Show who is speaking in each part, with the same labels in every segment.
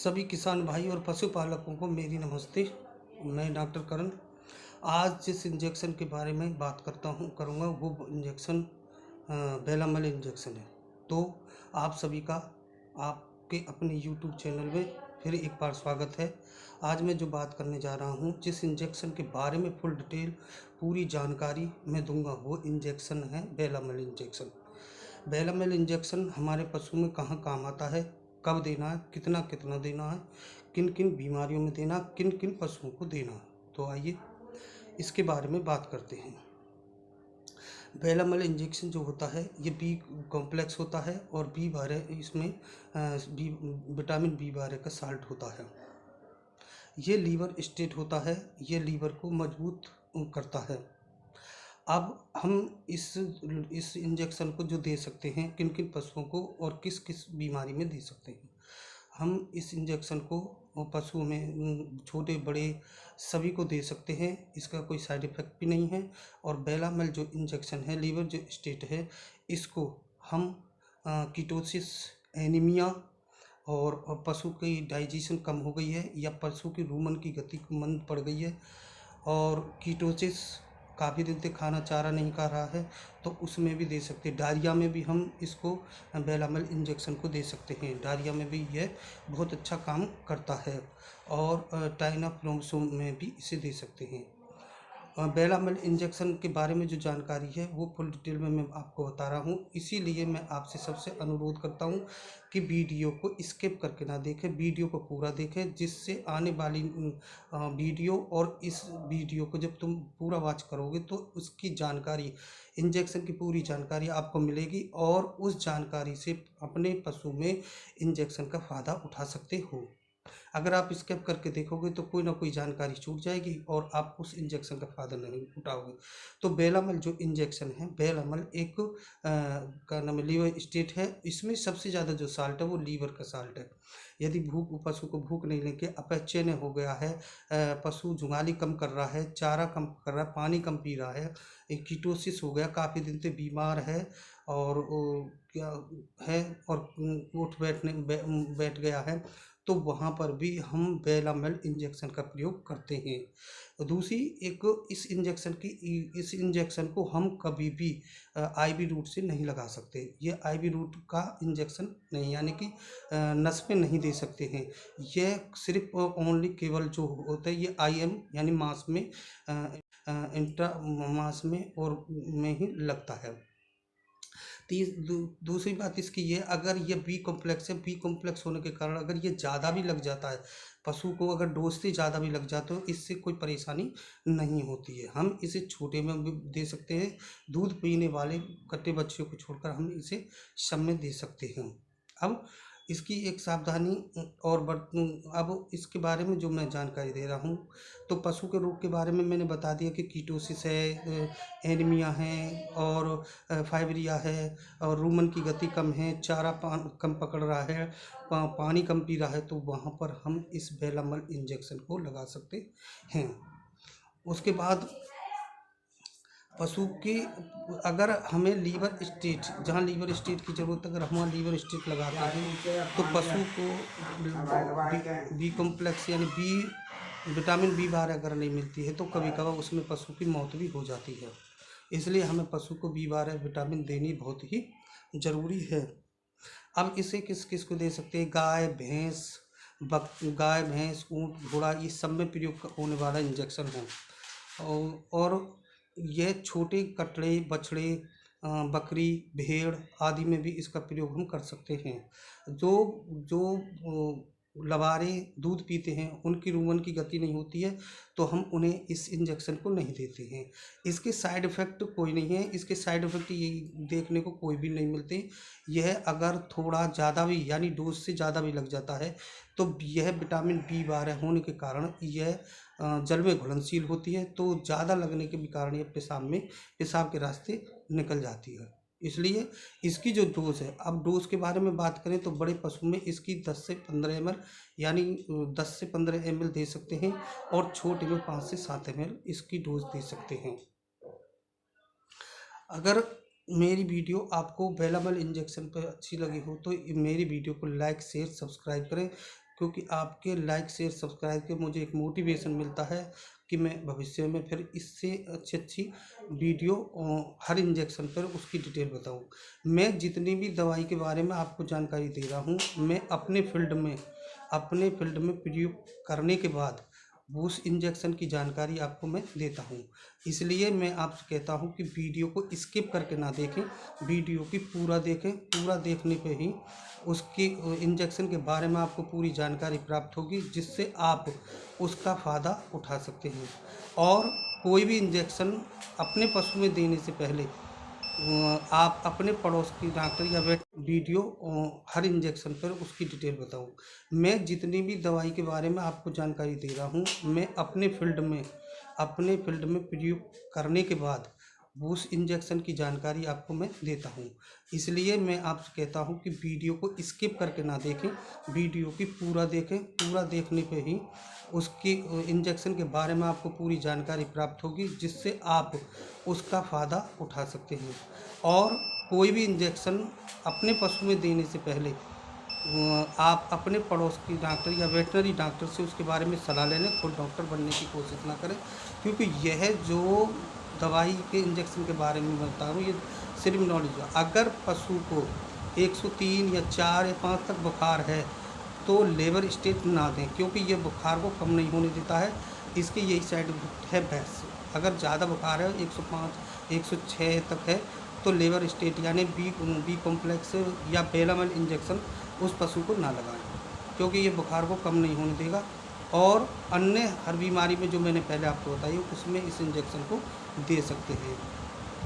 Speaker 1: सभी किसान भाई और पशुपालकों को मेरी नमस्ते। मैं डॉक्टर करण आज जिस इंजेक्शन के बारे में बात करूँगा वो इंजेक्शन बेलामल इंजेक्शन है। तो आप सभी का आपके अपने यूट्यूब चैनल में फिर एक बार स्वागत है। आज मैं जो बात करने जा रहा हूँ, जिस इंजेक्शन के बारे में फुल डिटेल पूरी जानकारी मैं दूंगा, वो इंजेक्शन है बेलामल इंजेक्शन। बेलामल इंजेक्शन हमारे पशु में कहाँ काम आता है, कब देना है, कितना कितना देना है, किन किन बीमारियों में देना, किन किन पशुओं को देना है। तो आइए इसके बारे में बात करते हैं। बेलामल इंजेक्शन जो होता है ये बी कॉम्प्लेक्स होता है और बी बारह इसमें बी विटामिन बी12 का साल्ट होता है। ये लीवर स्टेट होता है, ये लीवर को मजबूत करता है। अब हम इस इंजेक्शन को जो दे सकते हैं किन किन पशुओं को और किस किस बीमारी में दे सकते हैं। हम इस इंजेक्शन को पशुओं में छोटे बड़े सभी को दे सकते हैं। इसका कोई साइड इफ़ेक्ट भी नहीं है। और बेलामल जो इंजेक्शन है, लीवर जो स्टेट है, इसको हम कीटोसिस, एनीमिया और पशु की डाइजेशन कम हो गई है या पशु की रूमन की गति मंद पड़ गई है और कीटोसिस काफ़ी दिन से खाना चारा नहीं खा रहा है, तो उसमें भी दे सकते हैं। डायरिया में भी हम इसको बेलामल इंजेक्शन को दे सकते हैं। डायरिया में भी यह बहुत अच्छा काम करता है और टाइनाफ्लोमसोम में भी इसे दे सकते हैं। बेलामल इंजेक्शन के बारे में जो जानकारी है वो फुल डिटेल में मैं आपको बता रहा हूँ। इसीलिए मैं आपसे सबसे अनुरोध करता हूँ कि वीडियो को स्किप करके ना देखें, वीडियो को पूरा देखें, जिससे आने वाली वीडियो और इस वीडियो को जब तुम पूरा वॉच करोगे तो उसकी जानकारी, इंजेक्शन की पूरी जानकारी आपको मिलेगी और उस जानकारी से अपने पशु में इंजेक्शन का फ़ायदा उठा सकते हो। अगर आप स्किप करके देखोगे तो कोई ना कोई जानकारी छूट जाएगी और आप उस इंजेक्शन का फ़ायदा नहीं उठाओगे। तो बेलामल जो इंजेक्शन है, बेलामल एक का नाम लीवर स्टेट है। इसमें सबसे ज़्यादा जो साल्ट है वो लीवर का साल्ट है। यदि पशु को भूख नहीं लगे, अपचयन हो गया है, पशु जुगाली कम कर रहा है, चारा कम कर रहा है, पानी कम पी रहा है, कीटोसिस हो गया, काफ़ी दिन से बीमार है और क्या है और उठ बैठ गया है, तो वहाँ पर भी हम बेलामल इंजेक्शन का प्रयोग करते हैं। दूसरी एक इस इंजेक्शन को हम कभी भी आईवी रूट से नहीं लगा सकते। ये आईवी रूट का इंजेक्शन नहीं, यानी कि नस में नहीं दे सकते हैं। यह सिर्फ ओनली केवल जो होता है ये आईएम यानी मांस में, इंट्रा मांस में और में ही लगता है। दूसरी बात इसकी ये, अगर ये बी कॉम्प्लेक्स है, बी कॉम्प्लेक्स होने के कारण अगर ये ज़्यादा भी लग जाता है पशु को, अगर डोज से ज़्यादा भी लग जाता है तो इससे कोई परेशानी नहीं होती है। हम इसे छोटे में भी दे सकते हैं, दूध पीने वाले कट्टे बच्चों को छोड़कर हम इसे सब में दे सकते हैं। अब इसकी एक सावधानी और अब इसके बारे में जो मैं जानकारी दे रहा हूँ, तो पशु के रोग के बारे में मैंने बता दिया कि कीटोसिस है, एनीमिया है और फाइब्रिया है और रूमन की गति कम है, चारा कम पकड़ रहा है, पानी कम पी रहा है, तो वहाँ पर हम इस बेलामल इंजेक्शन को लगा सकते हैं। उसके बाद पशु की अगर हमें लीवर स्टेट, जहाँ लीवर स्टेट की ज़रूरत, अगर हम वहाँ लीवर स्टेट लगाते हैं तो पशु को बी कॉम्प्लेक्स यानी विटामिन बी12 अगर नहीं मिलती है तो कभी कभार उसमें पशु की मौत भी हो जाती है। इसलिए हमें पशु को बी12 विटामिन देनी बहुत ही ज़रूरी है। अब इसे किस किस को दे सकते हैं? गाय भैंस, ऊँट, घोड़ा, ये सब में प्रयोग होने वाला इंजेक्शन है। और यह छोटे कटड़े, बछड़े, बकरी, भेड़ आदि में भी इसका प्रयोग हम कर सकते हैं। जो लबारे दूध पीते हैं उनकी रूमन की गति नहीं होती है, तो हम उन्हें इस इंजेक्शन को नहीं देते हैं। इसके साइड इफ़ेक्ट कोई नहीं है, इसके साइड इफ़ेक्ट ये देखने को कोई भी नहीं मिलते। यह अगर थोड़ा ज़्यादा भी यानी डोज से ज़्यादा भी लग जाता है तो यह विटामिन बी12 होने के कारण यह जल में घुलनशील होती है, तो ज़्यादा लगने के भी कारण ये पेशाब के रास्ते निकल जाती है। इसलिए इसकी जो डोज़ है, अब डोज़ के बारे में बात करें तो बड़े पशु में इसकी 10 से 15 ml यानी 10 से 15 ml दे सकते हैं और छोटे में 5 से 7 ml इसकी डोज दे सकते हैं। अगर मेरी वीडियो आपको बेलामल इंजेक्शन पर अच्छी लगी हो तो मेरी वीडियो को लाइक, शेयर, सब्सक्राइब करें क्योंकि आपके लाइक शेयर सब्सक्राइब के मुझे एक मोटिवेशन मिलता है कि मैं भविष्य में फिर इससे अच्छी अच्छी वीडियो हर इंजेक्शन पर उसकी डिटेल बताऊं। मैं जितनी भी दवाई के बारे में आपको जानकारी दे रहा हूं, मैं अपने फील्ड में प्रयोग करने के बाद उस इंजेक्शन की जानकारी आपको मैं देता हूं। इसलिए मैं आपसे कहता हूं कि वीडियो को स्किप करके ना देखें, वीडियो की पूरा देखें। पूरा देखने पे ही उसकी इंजेक्शन के बारे में आपको पूरी जानकारी प्राप्त होगी, जिससे आप उसका फ़ायदा उठा सकते हैं। और कोई भी इंजेक्शन अपने पशु में देने से पहले आप अपने पड़ोस की डॉक्टर या वेट वीडियो हर इंजेक्शन पर उसकी डिटेल बताऊं। मैं जितनी भी दवाई के बारे में आपको जानकारी दे रहा हूं, मैं अपने फील्ड में प्रयोग करने के बाद उस इंजेक्शन की जानकारी आपको मैं देता हूं। इसलिए मैं आपसे कहता हूं कि वीडियो को स्किप करके ना देखें, वीडियो की पूरा देखें। पूरा देखने पे ही उसकी इंजेक्शन के बारे में आपको पूरी जानकारी प्राप्त होगी, जिससे आप उसका फ़ायदा उठा सकते हैं। और कोई भी इंजेक्शन अपने पशु में देने से पहले आप अपने पड़ोस की डॉक्टर या वेटनरी डॉक्टर से उसके बारे में सलाह ले लें। खुद डॉक्टर बनने की कोशिश ना करें, क्योंकि यह जो दवाई के इंजेक्शन के बारे में बता रहा हूँ, ये सिर्फ नॉलेज है। अगर पशु को 103 या 4 या 5 तक बुखार है तो लेबर स्टेट ना दें, क्योंकि ये बुखार को कम नहीं होने देता है। इसके यही साइड इफेक्ट है भैंस से। अगर ज़्यादा बुखार है 105 106 तक है तो लेबर स्टेट यानी बी कॉम्प्लेक्स या बेलामल इंजेक्शन उस पशु को ना लगाएं, क्योंकि ये बुखार को कम नहीं होने देगा। और अन्य हर बीमारी में जो मैंने पहले आपको बताई उसमें इस इंजेक्शन को दे सकते हैं।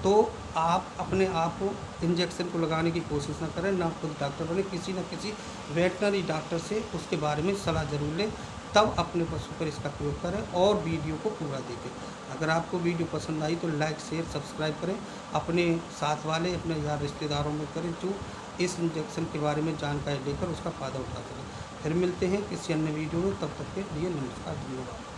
Speaker 1: तो आप अपने आप को इंजेक्शन को लगाने की कोशिश ना करें, ना खुद डॉक्टर बने, किसी न किसी वेटनरी डॉक्टर से उसके बारे में सलाह जरूर लें, तब अपने पशु पर इसका प्रयोग करें और वीडियो को पूरा देखें। अगर आपको वीडियो पसंद आई तो लाइक शेयर सब्सक्राइब करें, अपने साथ वाले अपने यार रिश्तेदारों में करें जो इस इंजेक्शन के बारे में जानकारी लेकर उसका फ़ायदा उठा सकें। फिर मिलते हैं किसी अन्य वीडियो में, तब तक के लिए नमस्कार, धन्यवाद।